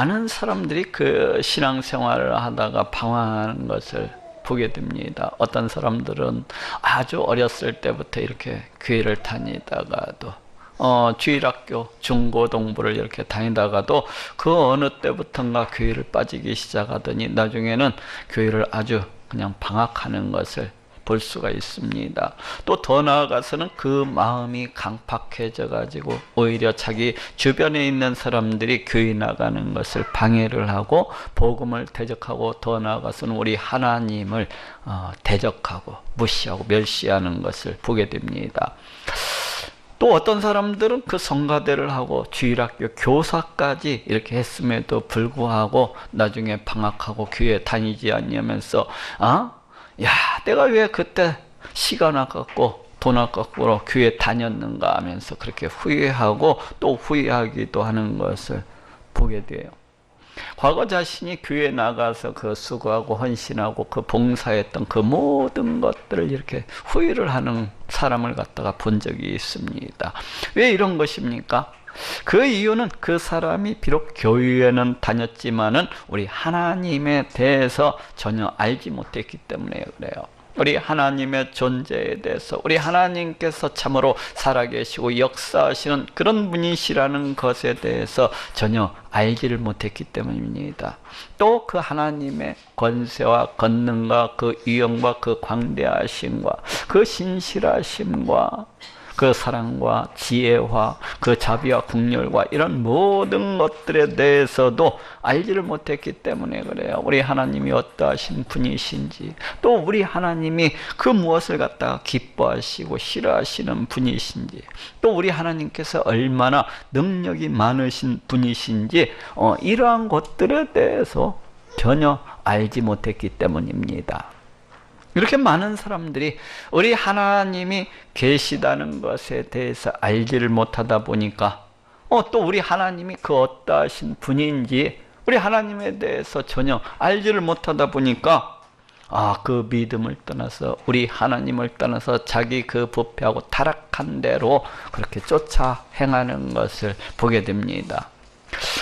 많은 사람들이 그 신앙생활을 하다가 방황하는 것을 보게 됩니다. 어떤 사람들은 아주 어렸을 때부터 이렇게 교회를 다니다가도 주일학교, 중고등부를 이렇게 다니다가도 그 어느 때부턴가 교회를 빠지기 시작하더니 나중에는 교회를 아주 그냥 방학하는 것을 볼 수가 있습니다. 또 더 나아가서는 그 마음이 강팍해져 가지고 오히려 자기 주변에 있는 사람들이 교회 나가는 것을 방해를 하고 복음을 대적하고, 더 나아가서는 우리 하나님을 대적하고 무시하고 멸시하는 것을 보게 됩니다. 또 어떤 사람들은 그 성가대를 하고 주일학교 교사까지 이렇게 했음에도 불구하고 나중에 방학하고 교회 다니지 않으면서 야, 내가 왜 그때 시간 아깝고 돈 아깝고 교회 다녔는가 하면서 그렇게 후회하고 또 후회하기도 하는 것을 보게 돼요. 과거 자신이 교회에 나가서 그 수고하고 헌신하고 그 봉사했던 그 모든 것들을 이렇게 후회를 하는 사람을 갖다가 본 적이 있습니다. 왜 이런 것입니까? 그 이유는 그 사람이 비록 교회에는 다녔지만은 우리 하나님에 대해서 전혀 알지 못했기 때문에 그래요. 우리 하나님의 존재에 대해서, 우리 하나님께서 참으로 살아계시고 역사하시는 그런 분이시라는 것에 대해서 전혀 알지를 못했기 때문입니다. 또 그 하나님의 권세와 권능과 그 위엄과 그 광대하심과 그 신실하심과 그 사랑과 지혜와 그 자비와 긍휼과 이런 모든 것들에 대해서도 알지를 못했기 때문에 그래요. 우리 하나님이 어떠하신 분이신지, 또 우리 하나님이 그 무엇을 갖다가 기뻐하시고 싫어하시는 분이신지, 또 우리 하나님께서 얼마나 능력이 많으신 분이신지 이러한 것들에 대해서 전혀 알지 못했기 때문입니다. 이렇게 많은 사람들이 우리 하나님이 계시다는 것에 대해서 알지를 못하다 보니까 또 우리 하나님이 그 어떠하신 분인지 우리 하나님에 대해서 전혀 알지를 못하다 보니까 그 믿음을 떠나서 우리 하나님을 떠나서 자기 그 부패하고 타락한 대로 그렇게 쫓아 행하는 것을 보게 됩니다.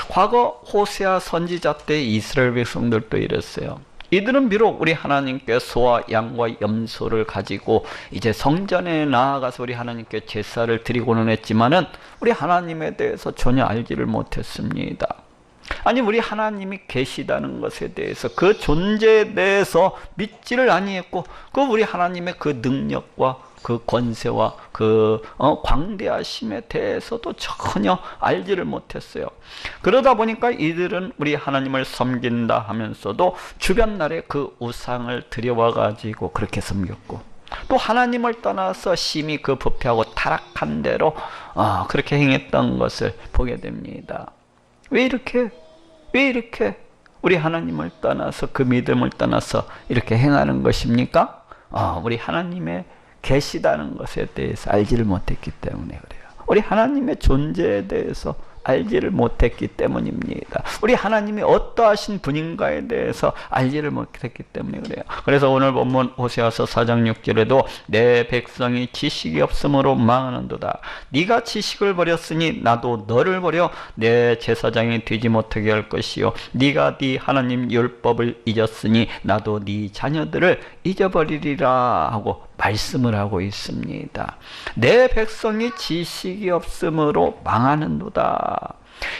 과거 호세아 선지자 때 이스라엘 백성들도 이랬어요. 이들은 비록 우리 하나님께 소와 양과 염소를 가지고 이제 성전에 나아가서 우리 하나님께 제사를 드리고는 했지만은 우리 하나님에 대해서 전혀 알지를 못했습니다. 아니, 우리 하나님이 계시다는 것에 대해서, 그 존재에 대해서 믿지를 아니했고, 그 우리 하나님의 그 능력과 그 권세와 그 광대하심에 대해서도 전혀 알지를 못했어요. 그러다 보니까 이들은 우리 하나님을 섬긴다 하면서도 주변 나라에 그 우상을 들여와 가지고 그렇게 섬겼고, 또 하나님을 떠나서 심히 그 부패하고 타락한 대로 그렇게 행했던 것을 보게 됩니다. 왜 이렇게 우리 하나님을 떠나서, 그 믿음을 떠나서 이렇게 행하는 것입니까? 우리 하나님의 계시다는 것에 대해서 알지를 못했기 때문에 그래요. 우리 하나님의 존재에 대해서 알지를 못했기 때문입니다. 우리 하나님이 어떠하신 분인가에 대해서 알지를 못했기 때문에 그래요. 그래서 오늘 본문 호세아서 4장 6절에도 내 백성이 지식이 없으므로 망하는도다. 네가 지식을 버렸으니 나도 너를 버려 내 제사장이 되지 못하게 할 것이요 네가 네 하나님 율법을 잊었으니 나도 네 자녀들을 잊어버리리라 하고 말씀을 하고 있습니다. 내 백성이 지식이 없으므로 망하는도다.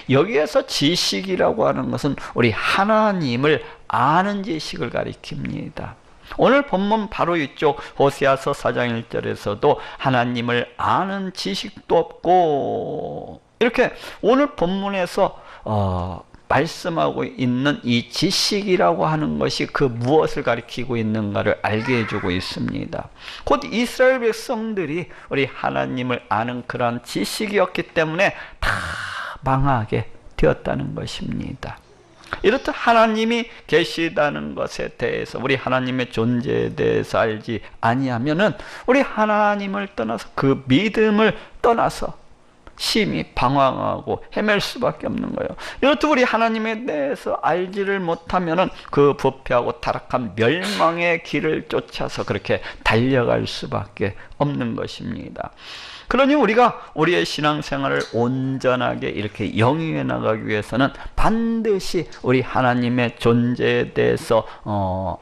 여기에서 지식이라고 하는 것은 우리 하나님을 아는 지식을 가리킵니다. 오늘 본문 바로 이쪽 호세아서 4장 1절에서도 하나님을 아는 지식도 없고, 이렇게 오늘 본문에서 말씀하고 있는 이 지식이라고 하는 것이 그 무엇을 가리키고 있는가를 알게 해주고 있습니다. 곧 이스라엘 백성들이 우리 하나님을 아는 그러한 지식이었기 때문에 다 망하게 되었다는 것입니다. 이렇듯 하나님이 계시다는 것에 대해서, 우리 하나님의 존재에 대해서 알지 아니하면은 우리 하나님을 떠나서, 그 믿음을 떠나서 심히 방황하고 헤맬 수밖에 없는 거예요. 이것도 우리 하나님에 대해서 알지를 못하면은 그 부패하고 타락한 멸망의 길을 쫓아서 그렇게 달려갈 수밖에 없는 것입니다. 그러니 우리가 우리의 신앙생활을 온전하게 이렇게 영위해 나가기 위해서는 반드시 우리 하나님의 존재에 대해서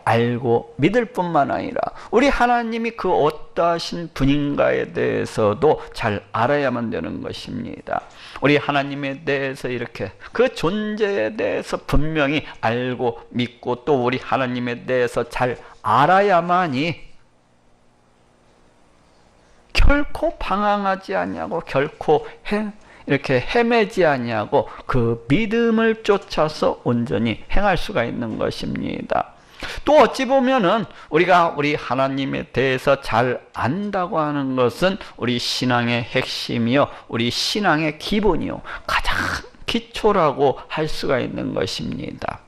알고 믿을 뿐만 아니라 우리 하나님이 그 어떠하신 분인가에 대해서도 잘 알아야만 되는 것입니다. 우리 하나님에 대해서 이렇게 그 존재에 대해서 분명히 알고 믿고 또 우리 하나님에 대해서 잘 알아야만이 결코 방황하지 아니하고 결코 이렇게 헤매지 아니하고 그 믿음을 쫓아서 온전히 행할 수가 있는 것입니다. 또 어찌 보면은 우리가 우리 하나님에 대해서 잘 안다고 하는 것은 우리 신앙의 핵심이요, 우리 신앙의 기본이요, 가장 기초라고 할 수가 있는 것입니다.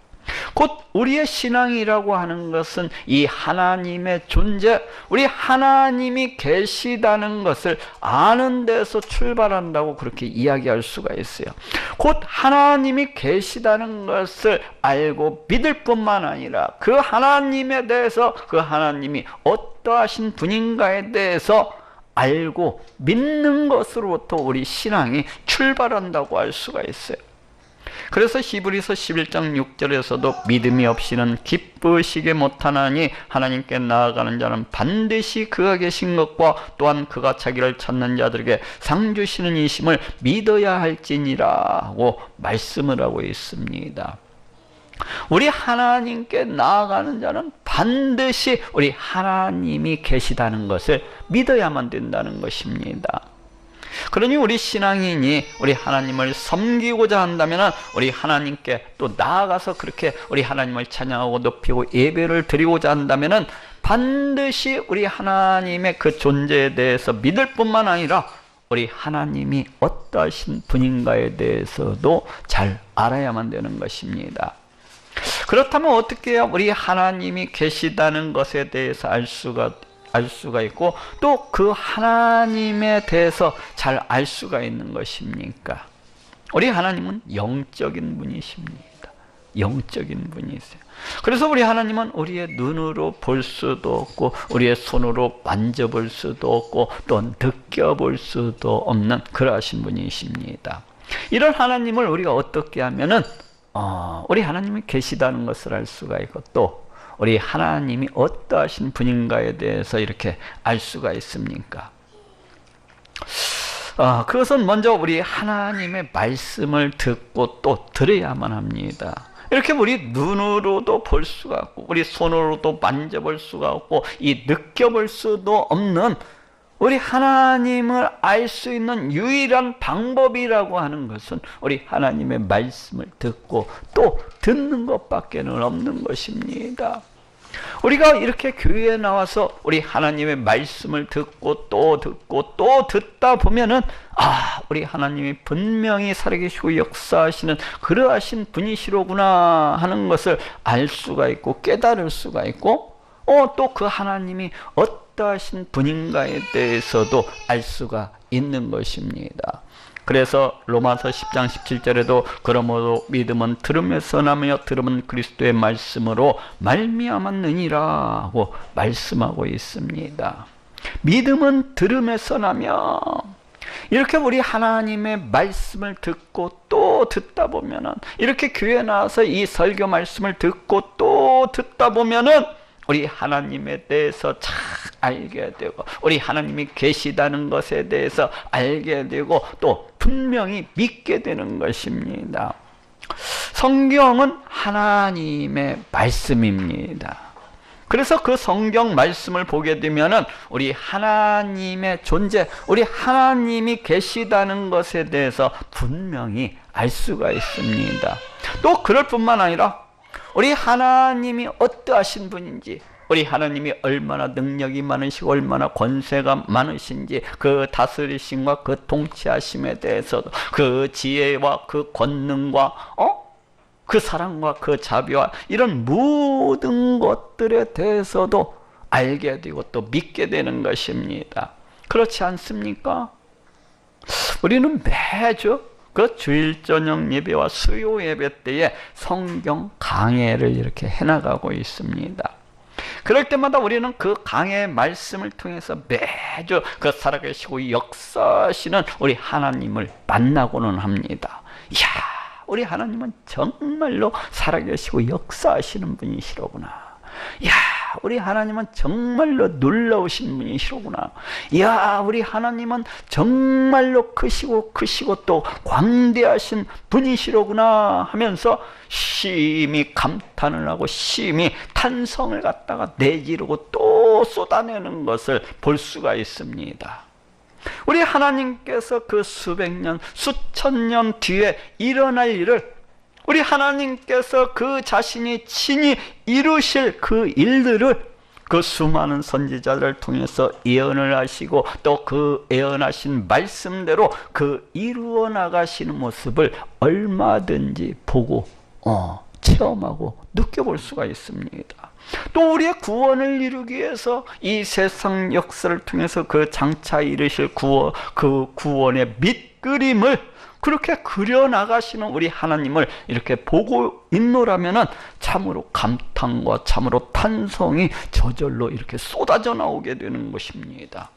곧 우리의 신앙이라고 하는 것은 이 하나님의 존재, 우리 하나님이 계시다는 것을 아는 데서 출발한다고 그렇게 이야기할 수가 있어요. 곧 하나님이 계시다는 것을 알고 믿을 뿐만 아니라 그 하나님에 대해서 그 하나님이 어떠하신 분인가에 대해서 알고 믿는 것으로부터 우리 신앙이 출발한다고 할 수가 있어요. 그래서 히브리서 11장 6절에서도 믿음이 없이는 기쁘시게 못하나니 하나님께 나아가는 자는 반드시 그가 계신 것과 또한 그가 자기를 찾는 자들에게 상 주시는 이심을 믿어야 할지니라고 말씀을 하고 있습니다. 우리 하나님께 나아가는 자는 반드시 우리 하나님이 계시다는 것을 믿어야만 된다는 것입니다. 그러니 우리 신앙인이 우리 하나님을 섬기고자 한다면 우리 하나님께 또 나아가서 그렇게 우리 하나님을 찬양하고 높이고 예배를 드리고자 한다면 반드시 우리 하나님의 그 존재에 대해서 믿을 뿐만 아니라 우리 하나님이 어떠하신 분인가에 대해서도 잘 알아야만 되는 것입니다. 그렇다면 어떻게 해야 우리 하나님이 계시다는 것에 대해서 알 수가 있고 또 그 하나님에 대해서 잘 알 수가 있는 것입니까? 우리 하나님은 영적인 분이십니다. 영적인 분이세요. 그래서 우리 하나님은 우리의 눈으로 볼 수도 없고 우리의 손으로 만져볼 수도 없고 또 느껴볼 수도 없는 그러하신 분이십니다. 이런 하나님을 우리가 어떻게 하면은 우리 하나님이 계시다는 것을 알 수가 있고 또 우리 하나님이 어떠하신 분인가에 대해서 이렇게 알 수가 있습니까? 그것은 먼저 우리 하나님의 말씀을 듣고 또 들어야만 합니다. 이렇게 우리 눈으로도 볼 수가 없고 우리 손으로도 만져볼 수가 없고 이 느껴볼 수도 없는 우리 하나님을 알 수 있는 유일한 방법이라고 하는 것은 우리 하나님의 말씀을 듣고 또 듣는 것밖에는 없는 것입니다. 우리가 이렇게 교회에 나와서 우리 하나님의 말씀을 듣고 또 듣다 보면은 우리 하나님이 분명히 살아계시고 역사하시는 그러하신 분이시로구나 하는 것을 알 수가 있고 깨달을 수가 있고 또 그 하나님이 어떠하신 분인가에 대해서도 알 수가 있는 것입니다. 그래서 로마서 10장 17절에도 그러므로 믿음은 들음에서 나며 들음은 그리스도의 말씀으로 말미암았느니라고 말씀하고 있습니다. 믿음은 들음에서 나며 이렇게 우리 하나님의 말씀을 듣고 또 듣다 보면은 이렇게 교회에 나와서 이 설교 말씀을 듣고 또 듣다 보면은 우리 하나님에 대해서 잘 알게 되고 우리 하나님이 계시다는 것에 대해서 알게 되고 또 분명히 믿게 되는 것입니다. 성경은 하나님의 말씀입니다. 그래서 그 성경 말씀을 보게 되면은 우리 하나님의 존재, 우리 하나님이 계시다는 것에 대해서 분명히 알 수가 있습니다. 또 그럴 뿐만 아니라 우리 하나님이 어떠하신 분인지 우리 하나님이 얼마나 능력이 많으시고 얼마나 권세가 많으신지 그 다스리심과 그 통치하심에 대해서도 그 지혜와 그 권능과 그 사랑과 그 자비와 이런 모든 것들에 대해서도 알게 되고 또 믿게 되는 것입니다. 그렇지 않습니까? 우리는 매주 그 주일 저녁 예배와 수요 예배 때에 성경 강해를 이렇게 해나가고 있습니다. 그럴 때마다 우리는 그 강해 말씀을 통해서 매주 그 살아계시고 역사하시는 우리 하나님을 만나고는 합니다. 이야, 우리 하나님은 정말로 살아계시고 역사하시는 분이시로구나. 이야, 우리 하나님은 정말로 놀라우신 분이시로구나. 이야, 우리 하나님은 정말로 크시고 또 광대하신 분이시로구나 하면서 심히 감탄을 하고 심히 탄성을 갖다가 내지르고 또 쏟아내는 것을 볼 수가 있습니다. 우리 하나님께서 그 수백 년, 수천 년 뒤에 일어날 일을 우리 하나님께서 그 자신이 친히 이루실 그 일들을 그 수많은 선지자들을 통해서 예언을 하시고 또 그 예언하신 말씀대로 그 이루어 나가시는 모습을 얼마든지 보고 체험하고 느껴볼 수가 있습니다. 또 우리의 구원을 이루기 위해서 이 세상 역사를 통해서 그 장차 이루실 그 구원의 밑그림을 그렇게 그려나가시는 우리 하나님을 이렇게 보고 있노라면은 참으로 감탄과 참으로 탄성이 저절로 이렇게 쏟아져 나오게 되는 것입니다.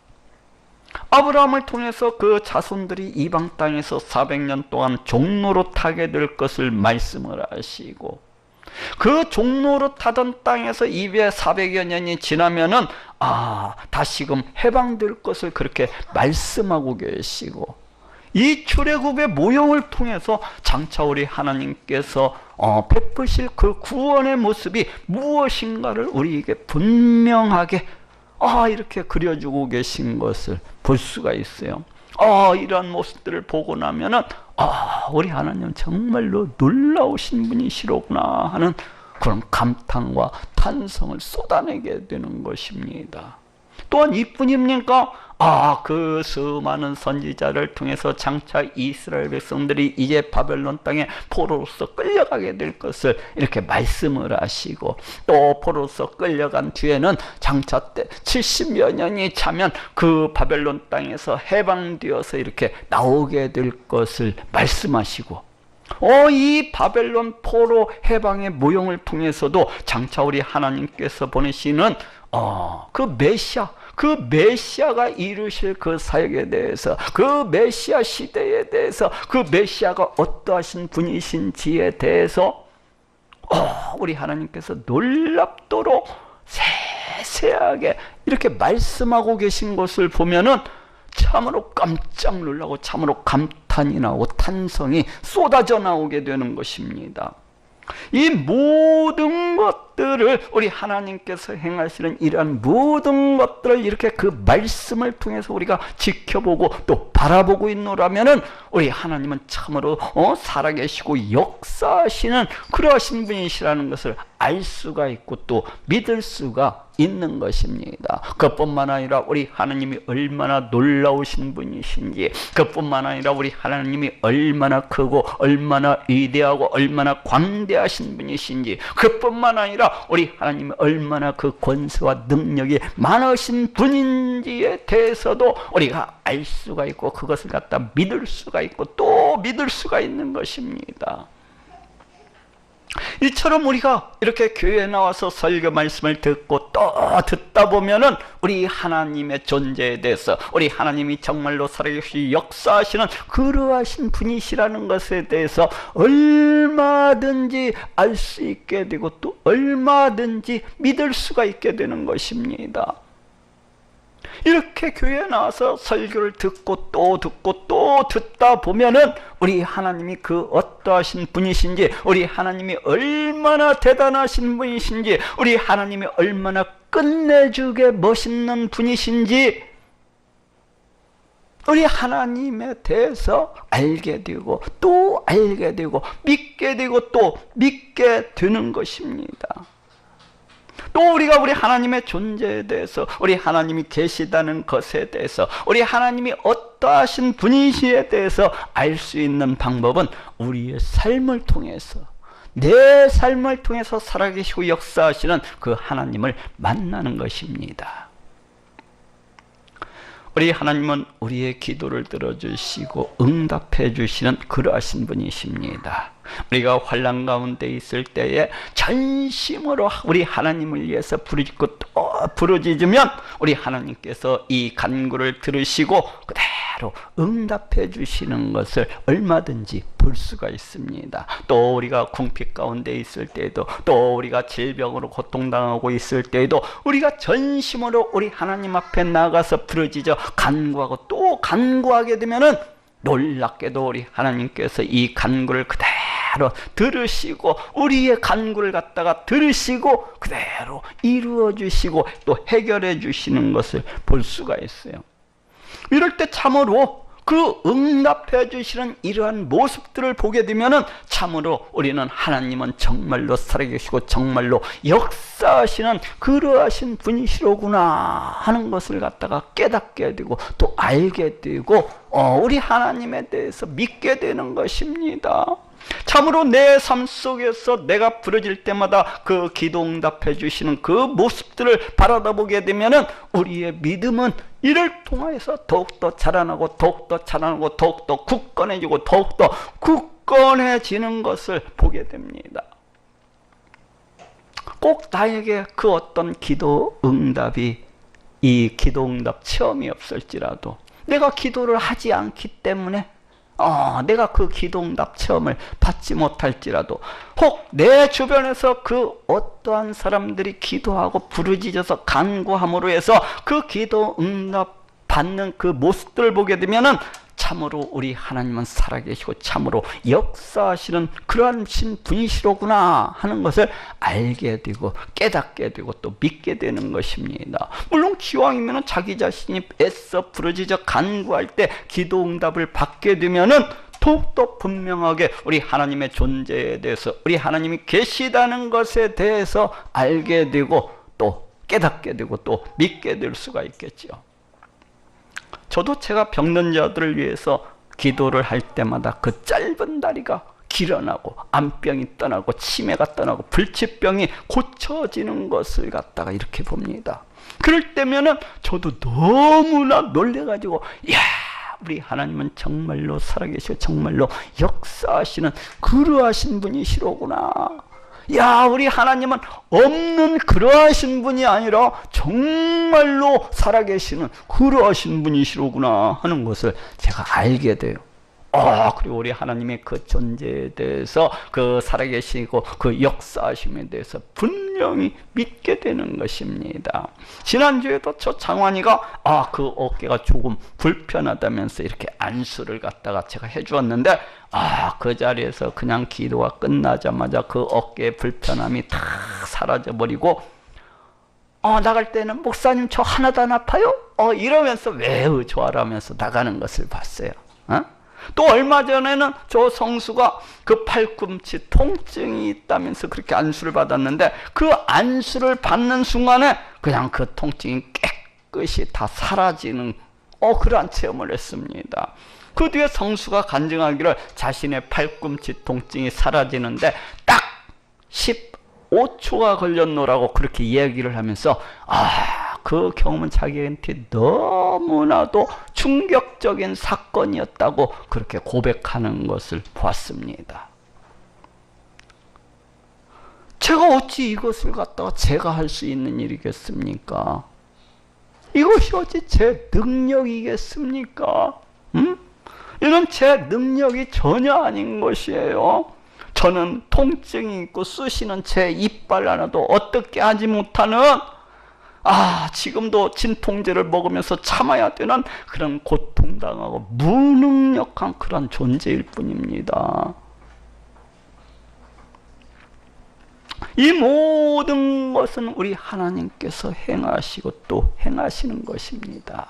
아브라함을 통해서 그 자손들이 이방 땅에서 400년 동안 종로로 타게 될 것을 말씀을 하시고 그 종로로 타던 땅에서 400여 년이 지나면은 다시금 해방될 것을 그렇게 말씀하고 계시고 이 출애굽의 모형을 통해서 장차 우리 하나님께서 베푸실 그 구원의 모습이 무엇인가를 우리에게 분명하게 이렇게 그려주고 계신 것을 볼 수가 있어요. 이러한 모습들을 보고 나면은 우리 하나님 정말로 놀라우신 분이시로구나 하는 그런 감탄과 탄성을 쏟아내게 되는 것입니다. 또한 이뿐입니까? 그 수많은 선지자를 통해서 장차 이스라엘 백성들이 이제 바벨론 땅에 포로로서 끌려가게 될 것을 이렇게 말씀을 하시고 또 포로로서 끌려간 뒤에는 장차 때 70여 년이 차면 그 바벨론 땅에서 해방되어서 이렇게 나오게 될 것을 말씀하시고 이 바벨론 포로 해방의 모형을 통해서도 장차 우리 하나님께서 보내시는 그 메시아가 이루실 그 사역에 대해서 그 메시아 시대에 대해서 그 메시아가 어떠하신 분이신지에 대해서 우리 하나님께서 놀랍도록 세세하게 이렇게 말씀하고 계신 것을 보면은 참으로 깜짝 놀라고 참으로 감탄이 나오고 탄성이 쏟아져 나오게 되는 것입니다. 이 모든 것들을 우리 하나님께서 행하시는 이러한 모든 것들을 이렇게 그 말씀을 통해서 우리가 지켜보고 또 바라보고 있노라면은 우리 하나님은 참으로 살아계시고 역사하시는 그러하신 분이시라는 것을 알 수가 있고 또 믿을 수가 있는 것입니다. 그뿐만 아니라 우리 하나님이 얼마나 놀라우신 분이신지, 그뿐만 아니라 우리 하나님이 얼마나 크고 얼마나 위대하고 얼마나 광대하신 분이신지, 그뿐만 아니라 우리 하나님이 얼마나 그 권세와 능력이 많으신 분인지에 대해서도 우리가 알 수가 있고 그것을 갖다 믿을 수가 있고 또 믿을 수가 있는 것입니다. 이처럼 우리가 이렇게 교회에 나와서 설교 말씀을 듣고 또 듣다 보면은 우리 하나님의 존재에 대해서 우리 하나님이 정말로 살아계시 역사하시는 그러하신 분이시라는 것에 대해서 얼마든지 알 수 있게 되고 또 얼마든지 믿을 수가 있게 되는 것입니다. 이렇게 교회에 나와서 설교를 듣고 또 듣다 보면은 우리 하나님이 그 어떠하신 분이신지, 우리 하나님이 얼마나 대단하신 분이신지, 우리 하나님이 얼마나 끝내주게 멋있는 분이신지 우리 하나님에 대해서 알게 되고 또 알게 되고 믿게 되고 또 믿게 되는 것입니다. 또 우리가 우리 하나님의 존재에 대해서, 우리 하나님이 계시다는 것에 대해서, 우리 하나님이 어떠하신 분이시에 대해서 알 수 있는 방법은 우리의 삶을 통해서, 내 삶을 통해서 살아계시고 역사하시는 그 하나님을 만나는 것입니다. 우리 하나님은 우리의 기도를 들어주시고 응답해 주시는 그러하신 분이십니다. 우리가 환난 가운데 있을 때에 전심으로 우리 하나님을 위해서 부르짖고 또 부르짖으면 우리 하나님께서 이 간구를 들으시고 그대로 응답해 주시는 것을 얼마든지 볼 수가 있습니다. 또 우리가 궁핍 가운데 있을 때에도, 또 우리가 질병으로 고통당하고 있을 때에도 우리가 전심으로 우리 하나님 앞에 나가서 부르짖어 간구하고 또 간구하게 되면은 놀랍게도 우리 하나님께서 이 간구를 그대로 들으시고 우리의 간구를 갖다가 들으시고 그대로 이루어 주시고 또 해결해 주시는 것을 볼 수가 있어요. 이럴 때 참으로 그 응답해 주시는 이러한 모습들을 보게 되면은 참으로 우리는 하나님은 정말로 살아계시고 정말로 역사하시는 그러하신 분이시로구나 하는 것을 갖다가 깨닫게 되고 또 알게 되고 우리 하나님에 대해서 믿게 되는 것입니다. 참으로 내 삶 속에서 내가 부르짖을 때마다 그 기도 응답해 주시는 그 모습들을 바라보게 되면은 우리의 믿음은 이를 통하여서 더욱더 자라나고 더욱더 자라나고 더욱더 굳건해지고 더욱더 굳건해지는 것을 보게 됩니다. 꼭 나에게 그 어떤 기도 응답이 이 기도 응답 체험이 없을지라도 내가 기도를 하지 않기 때문에 내가 그 기도응답 체험을 받지 못할지라도 혹 내 주변에서 그 어떠한 사람들이 기도하고 부르짖어서 간구함으로 해서 그 기도응답 받는 그 모습들을 보게 되면은 참으로 우리 하나님은 살아계시고 참으로 역사하시는 그러한 분이시로구나 하는 것을 알게 되고 깨닫게 되고 또 믿게 되는 것입니다. 물론 기왕이면 자기 자신이 애써 부르짖어 간구할 때 기도 응답을 받게 되면은 더욱더 분명하게 우리 하나님의 존재에 대해서 우리 하나님이 계시다는 것에 대해서 알게 되고 또 깨닫게 되고 또 믿게 될 수가 있겠죠. 저도 제가 병든 자들을 위해서 기도를 할 때마다 그 짧은 다리가 길어나고 암병이 떠나고 치매가 떠나고 불치병이 고쳐지는 것을 갖다가 이렇게 봅니다. 그럴 때면은 저도 너무나 놀래가지고 이야, 우리 하나님은 정말로 살아계시고 정말로 역사하시는 그러하신 분이시로구나. 야, 우리 하나님은 없는 그러하신 분이 아니라 정말로 살아계시는 그러하신 분이시로구나 하는 것을 제가 알게 돼요. 그리고 우리 하나님의 그 존재에 대해서 그 살아계시고 그 역사하심에 대해서 분명히 믿게 되는 것입니다. 지난주에도 저 장환이가 그 어깨가 조금 불편하다면서 이렇게 안수를 갖다가 제가 해주었는데 그 자리에서 그냥 기도가 끝나자마자 그 어깨의 불편함이 다 사라져버리고 나갈 때는 목사님 저 하나도 안 아파요? 이러면서 매우 좋아하면서 나가는 것을 봤어요. 또 얼마 전에는 저 성수가 그 팔꿈치 통증이 있다면서 그렇게 안수를 받았는데 그 안수를 받는 순간에 그냥 그 통증이 깨끗이 다 사라지는 그러한 체험을 했습니다. 그 뒤에 성수가 간증하기를 자신의 팔꿈치 통증이 사라지는데 딱 15초가 걸렸노라고 그렇게 이야기를 하면서 그 경험은 자기한테 너무나도 충격적인 사건이었다고 그렇게 고백하는 것을 보았습니다. 제가 어찌 이것을 갖다가 제가 할 수 있는 일이겠습니까? 이것이 어찌 제 능력이겠습니까? 이건 제 능력이 전혀 아닌 것이에요. 저는 통증이 있고 쑤시는 제 이빨 하나도 어떻게 하지 못하는 지금도 진통제를 먹으면서 참아야 되는 그런 고통당하고 무능력한 그런 존재일 뿐입니다. 이 모든 것은 우리 하나님께서 행하시고 또 행하시는 것입니다.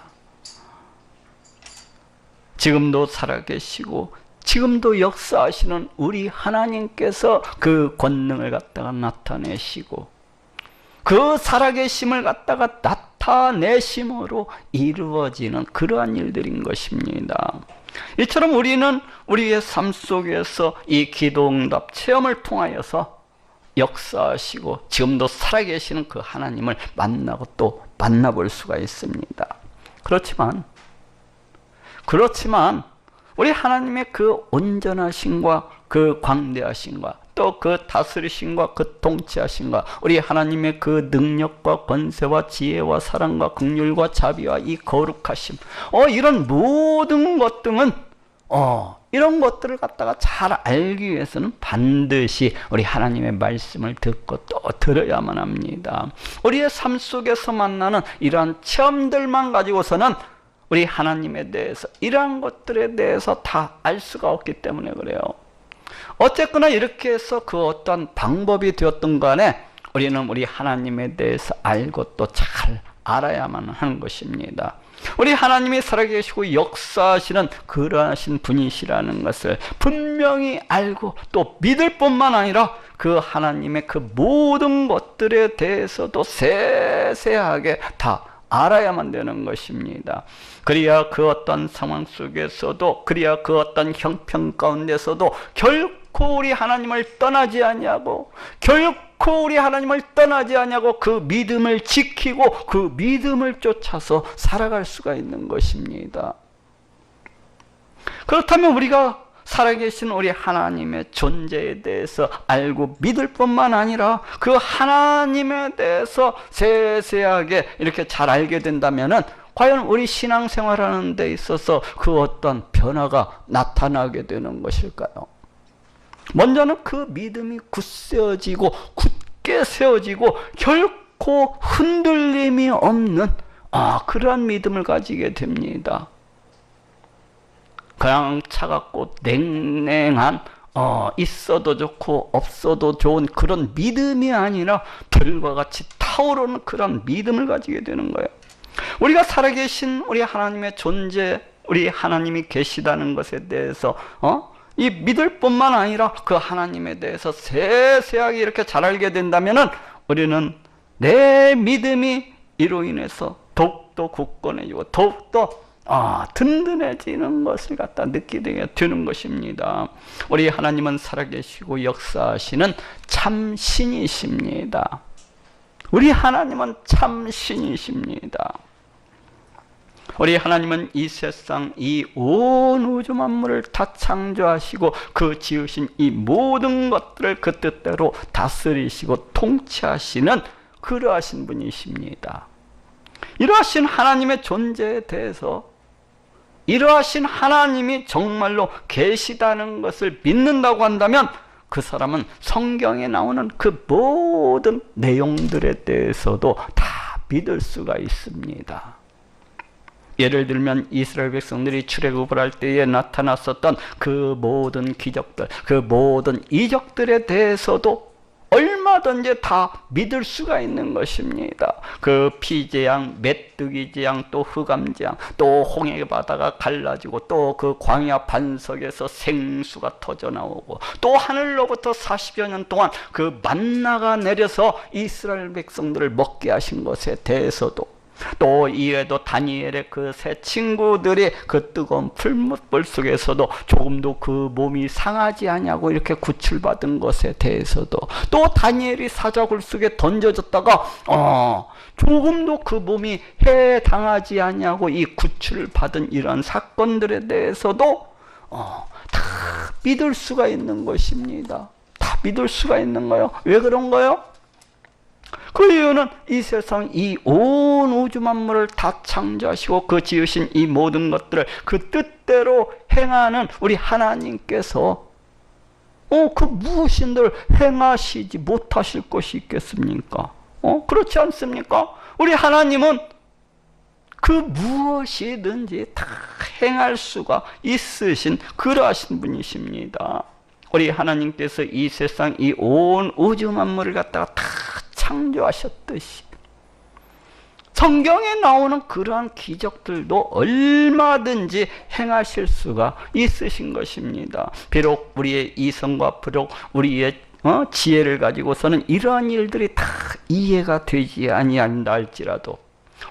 지금도 살아계시고 지금도 역사하시는 우리 하나님께서 그 권능을 갖다가 나타내시고 그 살아계심을 갖다가 나타내심으로 이루어지는 그러한 일들인 것입니다. 이처럼 우리는 우리의 삶 속에서 이 기도응답 체험을 통하여서 역사하시고 지금도 살아계시는 그 하나님을 만나고 또 만나볼 수가 있습니다. 그렇지만 그렇지만 우리 하나님의 그 온전하심과 그 광대하심과 또 그 다스리심과 그 통치하심과 우리 하나님의 그 능력과 권세와 지혜와 사랑과 긍휼과 자비와 이 거룩하심, 이런 모든 것들은 이런 것들을 갖다가 잘 알기 위해서는 반드시 우리 하나님의 말씀을 듣고 또 들어야만 합니다. 우리의 삶 속에서 만나는 이러한 체험들만 가지고서는 우리 하나님에 대해서 이러한 것들에 대해서 다 알 수가 없기 때문에 그래요. 어쨌거나 이렇게 해서 그 어떤 방법이 되었던 간에 우리는 우리 하나님에 대해서 알고 또 잘 알아야만 하는 것입니다. 우리 하나님이 살아계시고 역사하시는 그러하신 분이시라는 것을 분명히 알고 또 믿을 뿐만 아니라 그 하나님의 그 모든 것들에 대해서도 세세하게 다 알아야만 되는 것입니다. 그래야 그 어떤 상황 속에서도, 그래야 그 어떤 형편 가운데서도 결코 우리 하나님을 떠나지 아니하고, 결코 우리 하나님을 떠나지 아니하고 그 믿음을 지키고 그 믿음을 쫓아서 살아갈 수가 있는 것입니다. 그렇다면 우리가 살아계신 우리 하나님의 존재에 대해서 알고 믿을 뿐만 아니라 그 하나님에 대해서 세세하게 이렇게 잘 알게 된다면은 과연 우리 신앙생활하는 데 있어서 그 어떤 변화가 나타나게 되는 것일까요? 먼저는 그 믿음이 굳세어지고 굳게 세워지고 결코 흔들림이 없는 그러한 믿음을 가지게 됩니다. 그냥 차갑고 냉랭한 있어도 좋고 없어도 좋은 그런 믿음이 아니라 별과 같이 타오르는 그런 믿음을 가지게 되는 거예요. 우리가 살아계신 우리 하나님의 존재, 우리 하나님이 계시다는 것에 대해서 이 믿을 뿐만 아니라 그 하나님에 대해서 세세하게 이렇게 잘 알게 된다면은 우리는 내 믿음이 이로 인해서 더욱더 굳건해지고 더욱더 든든해지는 것을 갖다 느끼게 되는 것입니다. 우리 하나님은 살아계시고 역사하시는 참 신이십니다. 우리 하나님은 참 신이십니다. 우리 하나님은 이 세상, 이 온 우주 만물을 다 창조하시고 그 지으신 이 모든 것들을 그 뜻대로 다스리시고 통치하시는 그러하신 분이십니다. 이러하신 하나님의 존재에 대해서, 이러하신 하나님이 정말로 계시다는 것을 믿는다고 한다면 그 사람은 성경에 나오는 그 모든 내용들에 대해서도 다 믿을 수가 있습니다. 예를 들면 이스라엘 백성들이 출애굽을 할 때에 나타났었던 그 모든 기적들, 그 모든 이적들에 대해서도 얼마든지 다 믿을 수가 있는 것입니다. 그 피재앙, 메뚜기 재앙, 또 흑암재앙, 또 홍해 바다가 갈라지고, 또 그 광야 반석에서 생수가 터져 나오고, 또 하늘로부터 40여 년 동안 그 만나가 내려서 이스라엘 백성들을 먹게 하신 것에 대해서도, 또 이외에도 다니엘의 그 세 친구들이 그 뜨거운 풀무불 속에서도 조금도 그 몸이 상하지 아니하고 이렇게 구출받은 것에 대해서도, 또 다니엘이 사자굴 속에 던져졌다가 조금도 그 몸이 해당하지 아니하고 이 구출을 받은 이러한 사건들에 대해서도 다 믿을 수가 있는 것입니다. 다 믿을 수가 있는 거예요. 왜 그런 거예요? 그 이유는 이 세상, 이 온 우주 만물을 다 창조하시고 그 지으신 이 모든 것들을 그 뜻대로 행하는 우리 하나님께서 그 무엇인들 행하시지 못하실 것이 있겠습니까? 그렇지 않습니까? 우리 하나님은 그 무엇이든지 다 행할 수가 있으신 그러하신 분이십니다. 우리 하나님께서 이 세상, 이 온 우주 만물을 갖다가 다 창조하셨듯이 성경에 나오는 그러한 기적들도 얼마든지 행하실 수가 있으신 것입니다. 비록 우리의 이성과 비록 우리의 지혜를 가지고서는 이러한 일들이 다 이해가 되지 아니한다 할지라도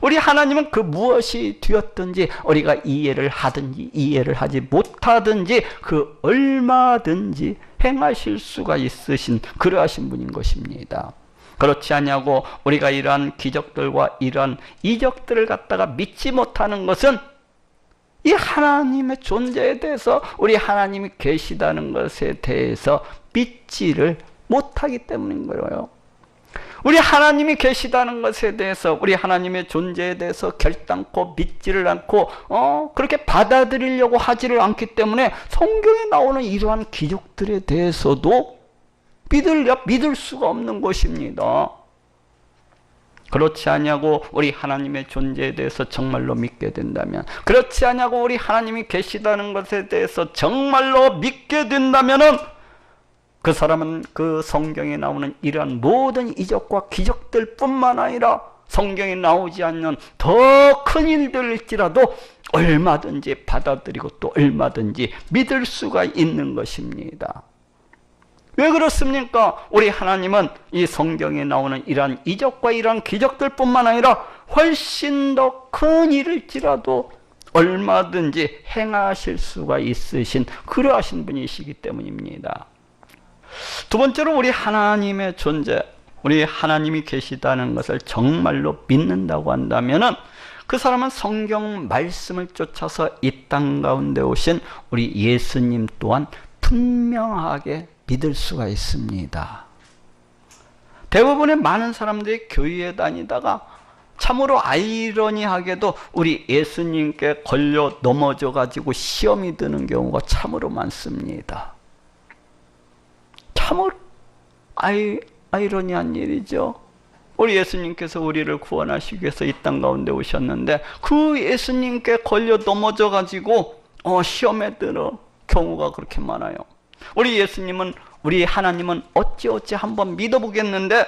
우리 하나님은 그 무엇이 되었든지 우리가 이해를 하든지 이해를 하지 못하든지 그 얼마든지 행하실 수가 있으신 그러하신 분인 것입니다. 그렇지 않냐고 우리가 이러한 기적들과 이러한 이적들을 갖다가 믿지 못하는 것은 이 하나님의 존재에 대해서, 우리 하나님이 계시다는 것에 대해서 믿지를 못하기 때문인 거예요. 우리 하나님이 계시다는 것에 대해서, 우리 하나님의 존재에 대해서 결단코 믿지를 않고 그렇게 받아들이려고 하지를 않기 때문에 성경에 나오는 이러한 기적들에 대해서도 믿을 수가 없는 것입니다. 그렇지 않냐고 우리 하나님의 존재에 대해서 정말로 믿게 된다면, 그렇지 않냐고 우리 하나님이 계시다는 것에 대해서 정말로 믿게 된다면은, 그 사람은 그 성경에 나오는 이러한 모든 이적과 기적들 뿐만 아니라 성경에 나오지 않는 더 큰 일들일지라도 얼마든지 받아들이고 또 얼마든지 믿을 수가 있는 것입니다. 왜 그렇습니까? 우리 하나님은 이 성경에 나오는 이러한 이적과 이러한 기적들 뿐만 아니라 훨씬 더 큰 일일지라도 얼마든지 행하실 수가 있으신 그러하신 분이시기 때문입니다. 두 번째로, 우리 하나님의 존재, 우리 하나님이 계시다는 것을 정말로 믿는다고 한다면은 그 사람은 성경 말씀을 쫓아서 이 땅 가운데 오신 우리 예수님 또한 분명하게 믿을 수가 있습니다. 대부분의 많은 사람들이 교회에 다니다가 참으로 아이러니하게도 우리 예수님께 걸려 넘어져 가지고 시험이 드는 경우가 참으로 많습니다. 참으로 아이러니한 일이죠. 우리 예수님께서 우리를 구원하시기 위해서 이 땅 가운데 오셨는데 그 예수님께 걸려 넘어져 가지고 시험에 드는 경우가 그렇게 많아요. 우리 하나님은 어찌 한번 믿어보겠는데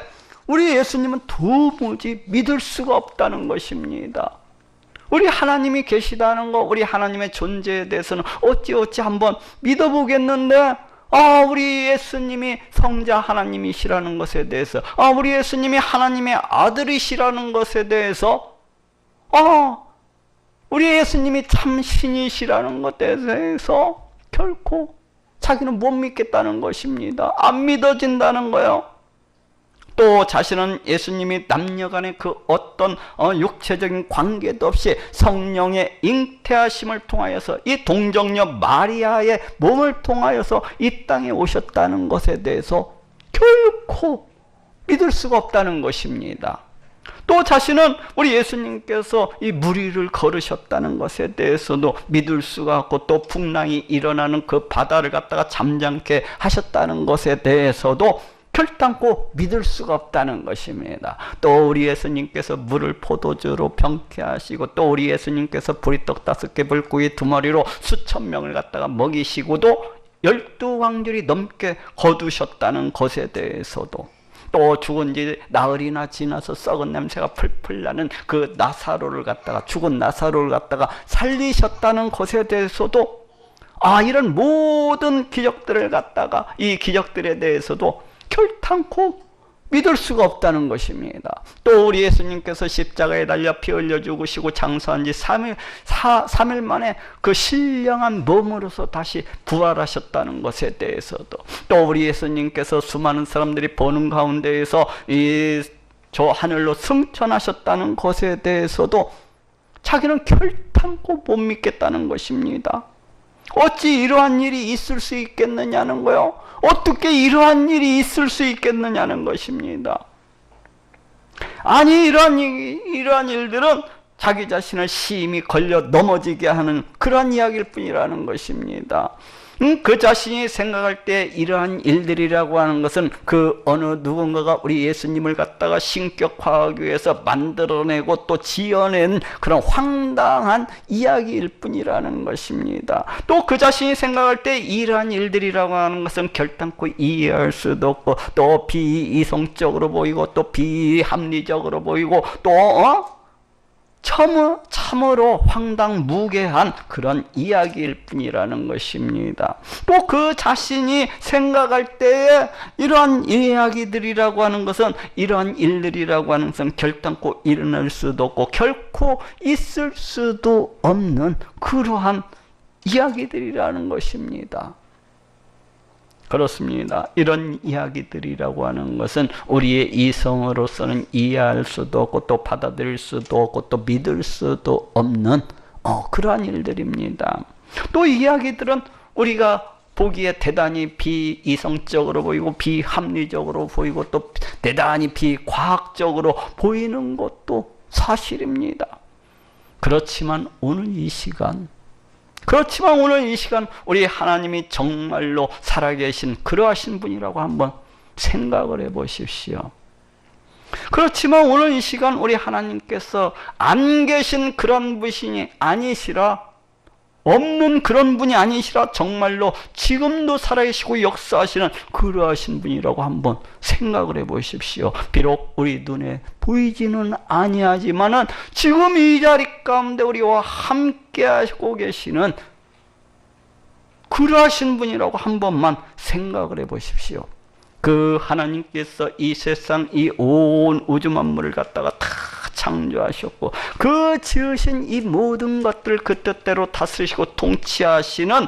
우리 예수님은 도무지 믿을 수가 없다는 것입니다. 우리 하나님이 계시다는 것, 우리 하나님의 존재에 대해서는 어찌 한번 믿어보겠는데 우리 예수님이 성자 하나님이시라는 것에 대해서, 우리 예수님이 하나님의 아들이시라는 것에 대해서, 우리 예수님이 참 신이시라는 것에 대해서 결코 자기는 못 믿겠다는 것입니다. 안 믿어진다는 거예요. 또 자신은 예수님이 남녀간의 그 어떤 육체적인 관계도 없이 성령의 잉태하심을 통하여서 이 동정녀 마리아의 몸을 통하여서 이 땅에 오셨다는 것에 대해서 결코 믿을 수가 없다는 것입니다. 또 자신은 우리 예수님께서 이 무리를 걸으셨다는 것에 대해서도 믿을 수가 없고, 또 풍랑이 일어나는 그 바다를 갖다가 잠잠케 하셨다는 것에 대해서도 결단코 믿을 수가 없다는 것입니다. 또 우리 예수님께서 물을 포도주로 병케 하시고, 또 우리 예수님께서 보리떡 5개 물고기 2마리로 수천 명을 갖다가 먹이시고도 12광절이 넘게 거두셨다는 것에 대해서도, 또 죽은 지 나흘이나 지나서 썩은 냄새가 풀풀 나는 그 죽은 나사로를 갖다가 살리셨다는 것에 대해서도, 이런 모든 기적들을 갖다가, 이 기적들에 대해서도 결단코 믿을 수가 없다는 것입니다. 또 우리 예수님께서 십자가에 달려 피 흘려 죽으시고 장사한 지 3일 만에 그 신령한 몸으로서 다시 부활하셨다는 것에 대해서도, 또 우리 예수님께서 수많은 사람들이 보는 가운데에서 저 하늘로 승천하셨다는 것에 대해서도 자기는 결단코 못 믿겠다는 것입니다. 어찌 이러한 일이 있을 수 있겠느냐는 거요. 어떻게 이러한 일이 있을 수 있겠느냐는 것입니다. 아니, 이러한 일들은 자기 자신을 심히 걸려 넘어지게 하는 그러한 이야기일 뿐이라는 것입니다. 그 자신이 생각할 때 이러한 일들이라고 하는 것은 그 어느 누군가가 우리 예수님을 갖다가 신격화하기 위해서 만들어내고 또 지어낸 그런 황당한 이야기일 뿐이라는 것입니다. 또 그 자신이 생각할 때 이러한 일들이라고 하는 것은 결단코 이해할 수도 없고, 또 비이성적으로 보이고, 또 비합리적으로 보이고, 또 참으로 황당무계한 그런 이야기일 뿐이라는 것입니다. 또 그 자신이 생각할 때에 이러한 이야기들이라고 하는 것은, 이러한 일들이라고 하는 것은 결단코 일어날 수도 없고 결코 있을 수도 없는 그러한 이야기들이라는 것입니다. 그렇습니다. 이런 이야기들이라고 하는 것은 우리의 이성으로서는 이해할 수도 없고, 또 받아들일 수도 없고, 또 믿을 수도 없는 그러한 일들입니다. 또 이야기들은 우리가 보기에 대단히 비이성적으로 보이고 비합리적으로 보이고 또 대단히 비과학적으로 보이는 것도 사실입니다. 그렇지만 오늘 이 시간 우리 하나님이 정말로 살아계신 그러하신 분이라고 한번 생각을 해보십시오. 그렇지만 오늘 이 시간 우리 하나님께서 안 계신 그런 분이 아니시라, 없는 그런 분이 아니시라, 정말로 지금도 살아계시고 역사하시는 그러하신 분이라고 한번 생각을 해보십시오. 비록 우리 눈에 보이지는 아니하지만은 지금 이 자리 가운데 우리와 함께 하시고 계시는 그러하신 분이라고 한 번만 생각을 해보십시오. 그 하나님께서 이 세상 이 온 우주 만물을 갖다가 다 창조하셨고 그 지으신 이 모든 것들 그 뜻대로 다스리시고 통치하시는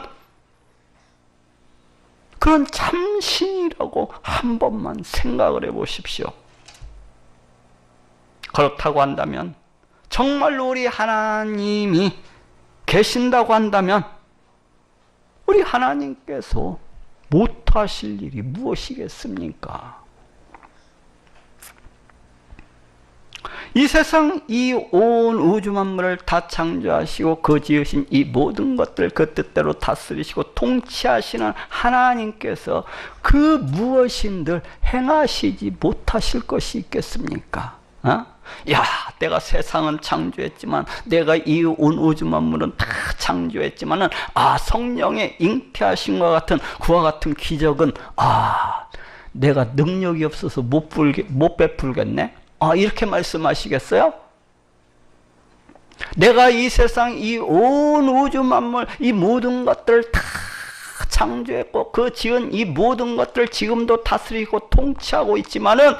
그런 참신이라고 한 번만 생각을 해보십시오. 그렇다고 한다면, 정말로 우리 하나님이 계신다고 한다면 우리 하나님께서 못하실 일이 무엇이겠습니까? 이 세상 이 온 우주 만물을 다 창조하시고 그 지으신 이 모든 것들 그 뜻대로 다스리시고 통치하시는 하나님께서 그 무엇인들 행하시지 못하실 것이 있겠습니까? 야, 내가 세상은 창조했지만, 내가 이 온 우주 만물은 다 창조했지만은, 성령의 잉태하심과 같은 그와 같은 기적은 내가 능력이 없어서 못 베풀겠네. 이렇게 말씀하시겠어요? 내가 이 세상 이 온 우주 만물 이 모든 것들을 다 창조했고 그 지은 이 모든 것들을 지금도 다스리고 통치하고 있지만은,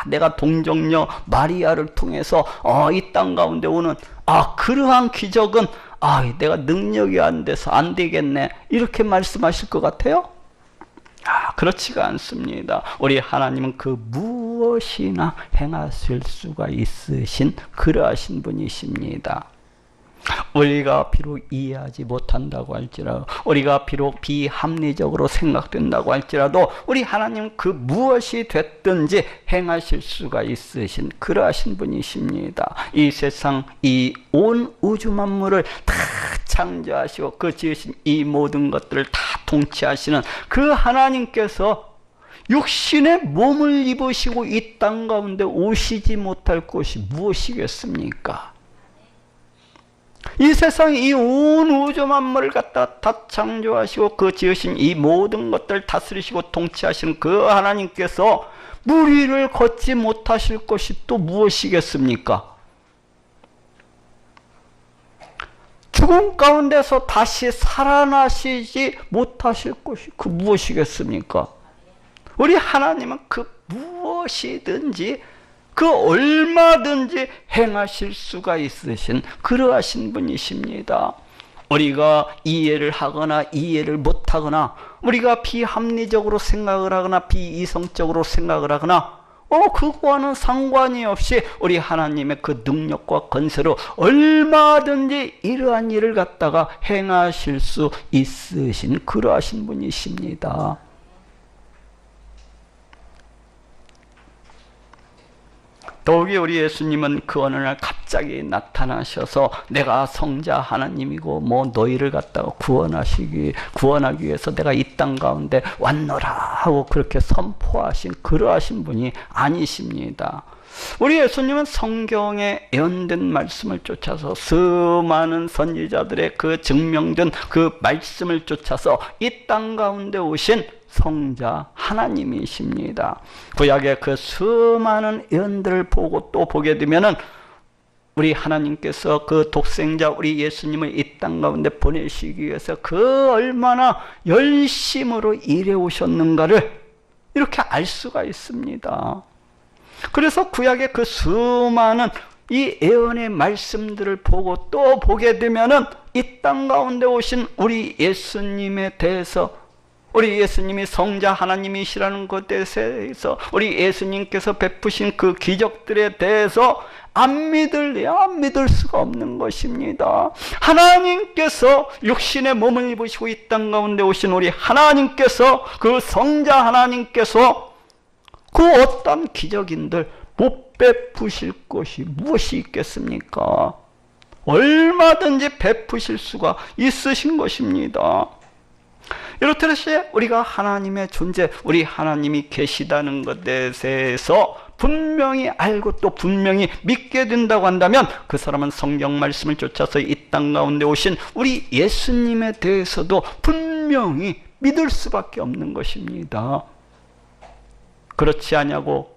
내가 동정녀 마리아를 통해서 이 땅 가운데 오는 그러한 기적은 내가 능력이 안 돼서 안 되겠네, 이렇게 말씀하실 것 같아요? 그렇지가 않습니다. 우리 하나님은 그 무엇이나 행하실 수가 있으신 그러하신 분이십니다. 우리가 비록 이해하지 못한다고 할지라도, 우리가 비록 비합리적으로 생각된다고 할지라도 우리 하나님은 그 무엇이 됐든지 행하실 수가 있으신 그러하신 분이십니다. 이 세상 이 온 우주 만물을 다 창조하시고 그 지으신 이 모든 것들을 다 통치하시는 그 하나님께서 육신의 몸을 입으시고 이 땅 가운데 오시지 못할 곳이 무엇이겠습니까? 이 세상 이 온 우주 만물을 갖다 다 창조하시고 그 지으신 이 모든 것들을 다스리시고 통치하시는 그 하나님께서 물 위를 걷지 못하실 것이 또 무엇이겠습니까? 죽음 가운데서 다시 살아나시지 못하실 것이 그 무엇이겠습니까? 우리 하나님은 그 무엇이든지 그 얼마든지 행하실 수가 있으신 그러하신 분이십니다. 우리가 이해를 하거나 이해를 못하거나, 우리가 비합리적으로 생각을 하거나 비이성적으로 생각을 하거나 그거와는 상관이 없이 우리 하나님의 그 능력과 권세로 얼마든지 이러한 일을 갖다가 행하실 수 있으신 그러하신 분이십니다. 더욱이 우리 예수님은 그 어느 날 갑자기 나타나셔서 내가 성자 하나님이고 너희를 갖다가 구원하기 위해서 내가 이 땅 가운데 왔노라 하고 그렇게 선포하신 그러하신 분이 아니십니다. 우리 예수님은 성경에 예언된 말씀을 쫓아서 수많은 선지자들의 그 증명된 그 말씀을 쫓아서 이 땅 가운데 오신 성자 하나님이십니다. 구약의 그 수많은 예언들을 보고 또 보게 되면은 우리 하나님께서 그 독생자 우리 예수님을 이 땅 가운데 보내시기 위해서 그 얼마나 열심으로 일해 오셨는가를 이렇게 알 수가 있습니다. 그래서 구약의 그 수많은 이 예언의 말씀들을 보고 또 보게 되면은 이 땅 가운데 오신 우리 예수님에 대해서 우리 예수님이 성자 하나님이시라는 것에 대해서, 우리 예수님께서 베푸신 그 기적들에 대해서 안 믿을 수가 없는 것입니다. 하나님께서 육신의 몸을 입으시고 이 땅 가운데 오신 우리 하나님께서, 그 성자 하나님께서 그 어떤 기적인들 못 베푸실 것이 무엇이 있겠습니까? 얼마든지 베푸실 수가 있으신 것입니다. 이렇듯이 우리가 하나님의 존재, 우리 하나님이 계시다는 것에 대해서 분명히 알고 또 분명히 믿게 된다고 한다면 그 사람은 성경 말씀을 쫓아서 이 땅 가운데 오신 우리 예수님에 대해서도 분명히 믿을 수밖에 없는 것입니다. 그렇지 않냐고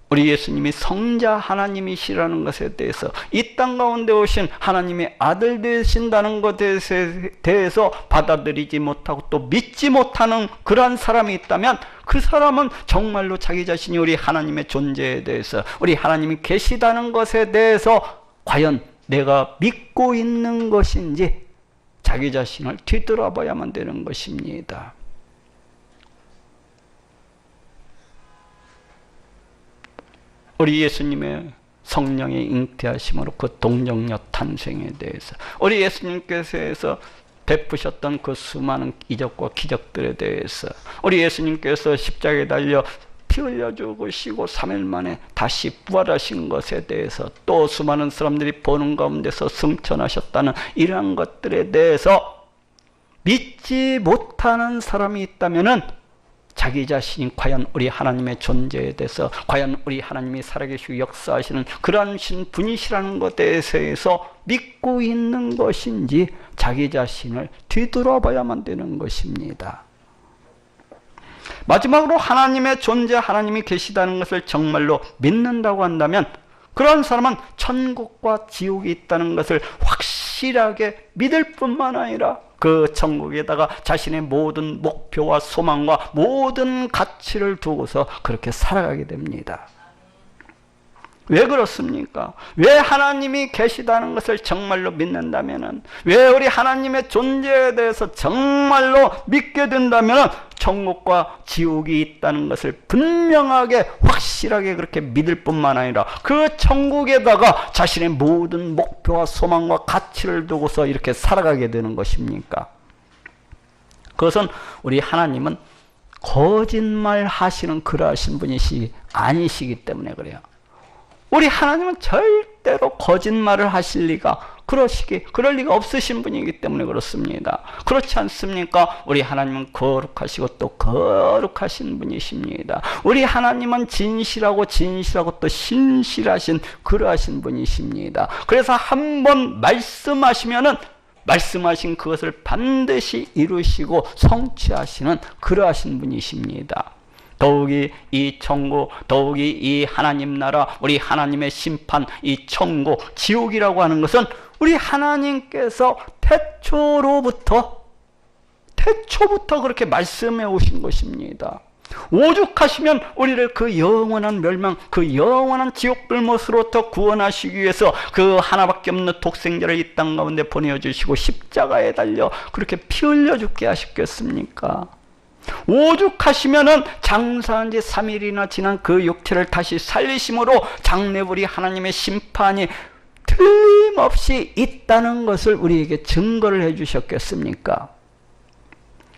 우리 예수님이 성자 하나님이시라는 것에 대해서, 이 땅 가운데 오신 하나님의 아들 되신다는 것에 대해서 받아들이지 못하고 또 믿지 못하는 그러한 사람이 있다면 그 사람은 정말로 자기 자신이 우리 하나님의 존재에 대해서, 우리 하나님이 계시다는 것에 대해서 과연 내가 믿고 있는 것인지 자기 자신을 뒤돌아봐야만 되는 것입니다. 우리 예수님의 성령의 잉태하심으로 그 동정녀 탄생에 대해서, 우리 예수님께서 베푸셨던 그 수많은 이적과 기적들에 대해서, 우리 예수님께서 십자가에 달려 피 흘려 죽으시고 3일 만에 다시 부활하신 것에 대해서, 또 수많은 사람들이 보는 가운데서 승천하셨다는 이러한 것들에 대해서 믿지 못하는 사람이 있다면은 자기 자신이 과연 우리 하나님의 존재에 대해서, 과연 우리 하나님이 살아계시고 역사하시는 그러한 분이시라는 것에 대해서 믿고 있는 것인지 자기 자신을 뒤돌아봐야만 되는 것입니다. 마지막으로 하나님의 존재, 하나님이 계시다는 것을 정말로 믿는다고 한다면 그런 사람은 천국과 지옥이 있다는 것을 확실하게 믿을 뿐만 아니라 그 천국에다가 자신의 모든 목표와 소망과 모든 가치를 두고서 그렇게 살아가게 됩니다. 왜 그렇습니까? 왜 하나님이 계시다는 것을 정말로 믿는다면은, 왜 우리 하나님의 존재에 대해서 정말로 믿게 된다면은 천국과 지옥이 있다는 것을 분명하게 확실하게 그렇게 믿을 뿐만 아니라 그 천국에다가 자신의 모든 목표와 소망과 가치를 두고서 이렇게 살아가게 되는 것입니까? 그것은 우리 하나님은 거짓말 하시는 그러하신 분이시 아니시기 때문에 그래요. 우리 하나님은 절대로 거짓말을 하실 리가, 그럴 리가 없으신 분이기 때문에 그렇습니다. 그렇지 않습니까? 우리 하나님은 거룩하시고 또 거룩하신 분이십니다. 우리 하나님은 진실하고 또 신실하신 그러하신 분이십니다. 그래서 한번 말씀하시면은 말씀하신 그것을 반드시 이루시고 성취하시는 그러하신 분이십니다. 더욱이 이 천국, 더욱이 이 하나님 나라, 우리 하나님의 심판, 이 천국, 지옥이라고 하는 것은 우리 하나님께서 태초부터 그렇게 말씀해 오신 것입니다. 오죽하시면 우리를 그 영원한 멸망, 그 영원한 지옥불못으로부터 구원하시기 위해서 그 하나밖에 없는 독생자를 이 땅 가운데 보내주시고 십자가에 달려 그렇게 피 흘려 죽게 하셨겠습니까? 오죽하시면은 장사한 지 3일이나 지난 그 육체를 다시 살리심으로 장래부리 하나님의 심판이 틀림없이 있다는 것을 우리에게 증거를 해주셨겠습니까?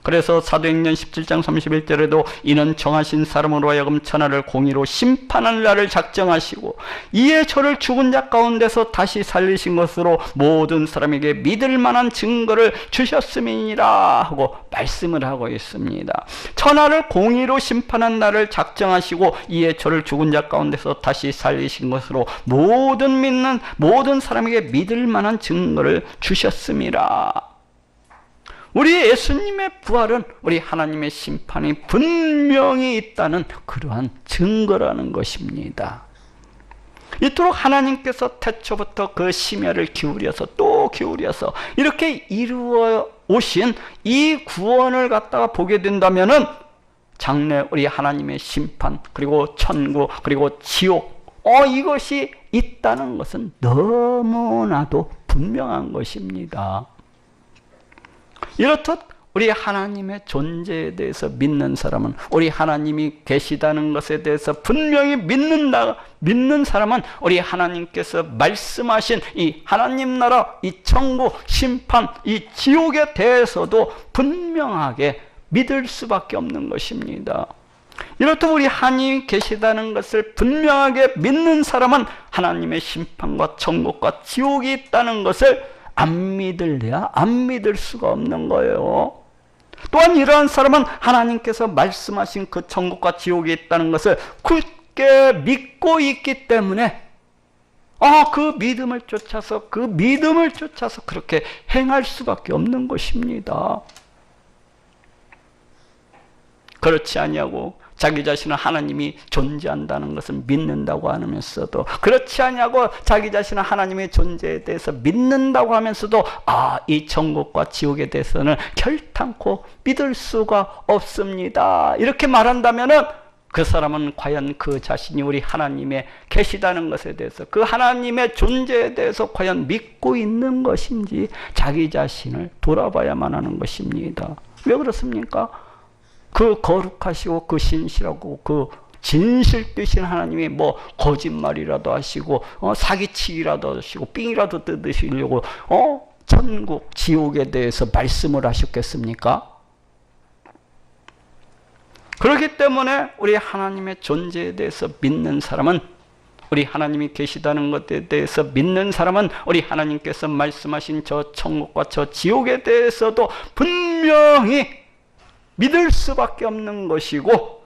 그래서 사도행전 17장 31절에도 이는 정하신 사람으로 하여금 천하를 공의로 심판할 날을 작정하시고 이에 저를 죽은 자 가운데서 다시 살리신 것으로 모든 사람에게 믿을 만한 증거를 주셨음이니라 하고 말씀을 하고 있습니다. 천하를 공의로 심판한 날을 작정하시고 이에 저를 죽은 자 가운데서 다시 살리신 것으로 모든 사람에게 믿을 만한 증거를 주셨음이라. 우리 예수님의 부활은 우리 하나님의 심판이 분명히 있다는 그러한 증거라는 것입니다. 이토록 하나님께서 태초부터 그 심혈을 기울여서 또 기울여서 이렇게 이루어 오신 이 구원을 갖다가 보게 된다면은 장래 우리 하나님의 심판, 그리고 천국, 그리고 지옥, 이것이 있다는 것은 너무나도 분명한 것입니다. 이렇듯 우리 하나님의 존재에 대해서 믿는 사람은, 우리 하나님이 계시다는 것에 대해서 분명히 믿는 사람은 우리 하나님께서 말씀하신 이 하나님 나라, 이 천국, 심판, 이 지옥에 대해서도 분명하게 믿을 수밖에 없는 것입니다. 이렇듯 우리 하나님이 계시다는 것을 분명하게 믿는 사람은 하나님의 심판과 천국과 지옥이 있다는 것을 안 믿을래야 안 믿을 수가 없는 거예요. 또한 이러한 사람은 하나님께서 말씀하신 그 천국과 지옥이 있다는 것을 굳게 믿고 있기 때문에 그 믿음을 쫓아서 그렇게 행할 수밖에 없는 것입니다. 그렇지 아니하고 자기 자신은 하나님이 존재한다는 것을 믿는다고 하면서도, 그렇지 아니하고 자기 자신은 하나님의 존재에 대해서 믿는다고 하면서도 이 천국과 지옥에 대해서는 결탄코 믿을 수가 없습니다, 이렇게 말한다면은 그 사람은 과연 그 자신이 우리 하나님의 계시다는 것에 대해서, 그 하나님의 존재에 대해서 과연 믿고 있는 것인지 자기 자신을 돌아봐야만 하는 것입니다. 왜 그렇습니까? 그 거룩하시고 그 신실하고 그 진실 되신 하나님이 거짓말이라도 하시고 사기치기라도 하시고 삥이라도 뜯으시려고 천국 지옥에 대해서 말씀을 하셨겠습니까? 그렇기 때문에 우리 하나님의 존재에 대해서 믿는 사람은, 우리 하나님이 계시다는 것에 대해서 믿는 사람은 우리 하나님께서 말씀하신 저 천국과 저 지옥에 대해서도 분명히 믿을 수밖에 없는 것이고,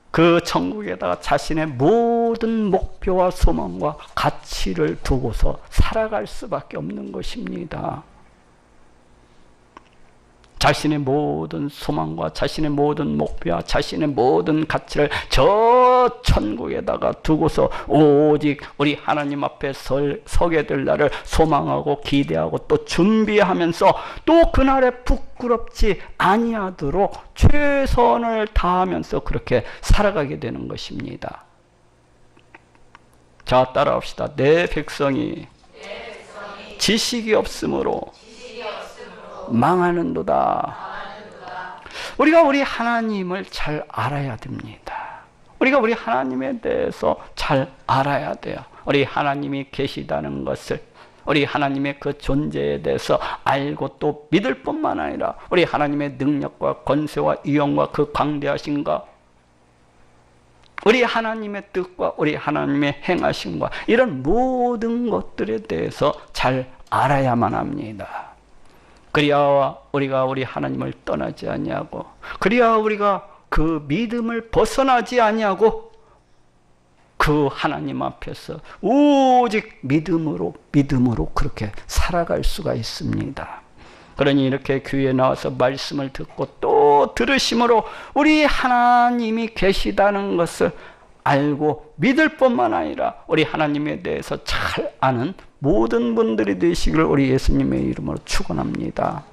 그 천국에다가 자신의 모든 목표와 소망과 가치를 두고서 살아갈 수밖에 없는 것입니다. 자신의 모든 소망과 자신의 모든 목표와 자신의 모든 가치를 저 천국에다가 두고서 오직 우리 하나님 앞에 서게 될 날을 소망하고 기대하고 또 준비하면서 또 그날에 부끄럽지 아니하도록 최선을 다하면서 그렇게 살아가게 되는 것입니다. 자, 따라합시다. 내 백성이 지식이 없으므로 망하는도다. 우리가 우리 하나님을 잘 알아야 됩니다. 우리가 우리 하나님에 대해서 잘 알아야 돼요. 우리 하나님이 계시다는 것을, 우리 하나님의 그 존재에 대해서 알고 또 믿을 뿐만 아니라 우리 하나님의 능력과 권세와 위엄과 그 광대하심과 우리 하나님의 뜻과 우리 하나님의 행하심과 이런 모든 것들에 대해서 잘 알아야만 합니다. 그리야 우리가 우리 하나님을 떠나지 아니하고, 그리야 우리가 그 믿음을 벗어나지 아니하고 그 하나님 앞에서 오직 믿음으로 그렇게 살아갈 수가 있습니다. 그러니 이렇게 교회에 나와서 말씀을 듣고 또 들으심으로 우리 하나님이 계시다는 것을 알고 믿을 뿐만 아니라 우리 하나님에 대해서 잘 아는 모든 분들이 되시기를 우리 예수님의 이름으로 축원합니다.